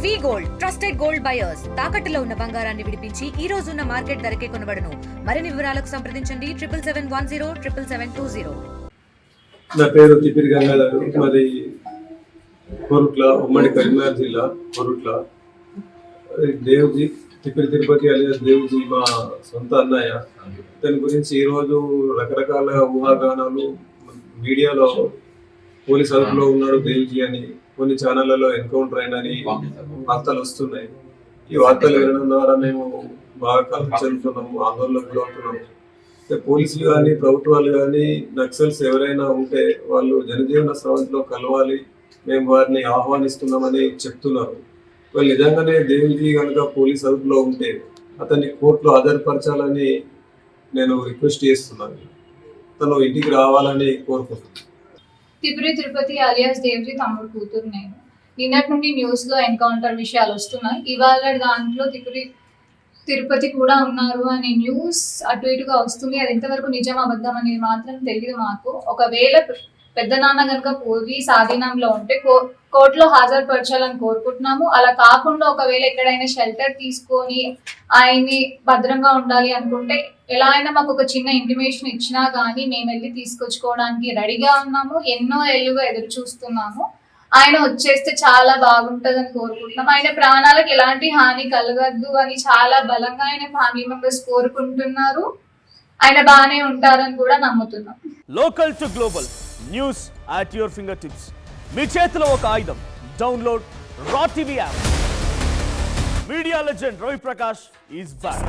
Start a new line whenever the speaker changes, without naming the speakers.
వి gold trusted gold buyers తాకట్టులో ఉన్న బంగారాన్ని విడిపించి ఈ రోజు ఉన్న మార్కెట్ ధరకే కొనబడును. మరిన్ని వివరాలకు సంప్రదించండి 7710777720.
నా పేరు తిప్పిరి గంగాధర్, మరి కోరుట్ల, ఉమ్మడి కరీంనగర్ జిల్లా కోరుట్ల. దేవ్జీ తిప్పిరి తిరుపతి అలియాస్ దేవ్జీ మా సొంత అన్నయ్య. దాని గురించి ఈరోజు రకరకాల ఊహాగానాలు మీడియాలో పోలీస్ అదుపులో ఉన్నాడు దేవ్జీ అని, కొన్ని ఛానళ్లలో ఎన్కౌంటర్ అయినని వార్తలు వస్తున్నాయి. ఈ వార్తలు వినడం ద్వారా మేము బాగా కలత చెందుతున్నాము, ఆందోళనకు గురవుతున్నాము. పోలీసులు కానీ ప్రభుత్వాలు కానీ నక్సల్స్ ఎవరైనా ఉంటే వాళ్ళు జనజీవన స్రవంతిలో కలవాలి, మేము వారిని ఆహ్వానిస్తున్నామని చెప్తున్నారు. వాళ్ళు నిజంగానే దేవిజీ కనుక పోలీస్ అదుపులో ఉంటే అతన్ని కోర్టులో హాజరుపరచాలని నేను రిక్వెస్ట్ చేస్తున్నాను. తను ఇంటికి రావాలని కోరుకుంటున్నాను.
తిప్పిరి తిరుపతి అలియాస్ దేవ్జీ తమ్ముడు కూతురు నేను. నిన్నటి నుండి న్యూస్ లో ఎన్కౌంటర్ విషయాలు వస్తున్నాయి. ఇవాళ దాంట్లో తిరుపతి కూడా ఉన్నారు అనే న్యూస్ అటు ఇటుగా వస్తుంది. అది ఎంతవరకు నిజం అబద్ధం అనేది మాత్రం తెలియదు మాకు. ఒకవేళ పెద్ద నాన్న కనుక పోలీస్ ఆధీనంలో ఉంటే కోర్టులో హాజరుపరచాలని కోరుకుంటున్నాము. అలా కాకుండా ఒకవేళ ఎక్కడైనా షెల్టర్ తీసుకొని ఆయన్ని భద్రంగా ఉండాలి అనుకుంటే ఎలా అయినా మాకు ఒక చిన్న ఇంటిమేషన్ ఇచ్చినా కానీ మేము వెళ్ళి తీసుకొచ్చుకోవడానికి రెడీగా ఉన్నాము. ఎన్నో ఏళ్ళుగా ఎదురు చూస్తున్నాము. ఆయన వచ్చేస్తే చాలా బాగుంటుందని కోరుకుంటున్నాం. ఆయన ప్రాణాలకు ఎలాంటి హాని కలగద్దు అని చాలా బలంగా ఆయన ఫ్యామిలీ మెంబర్స్ కోరుకుంటున్నారు. ఆయన బాగానే ఉంటారని కూడా నమ్ముతున్నాం.
Local to global news at your finger tips. మీ చేతిలో ఒక ఆయుధం. డౌన్లోడ్ రా TV app. Media legend Ravi Prakash is back.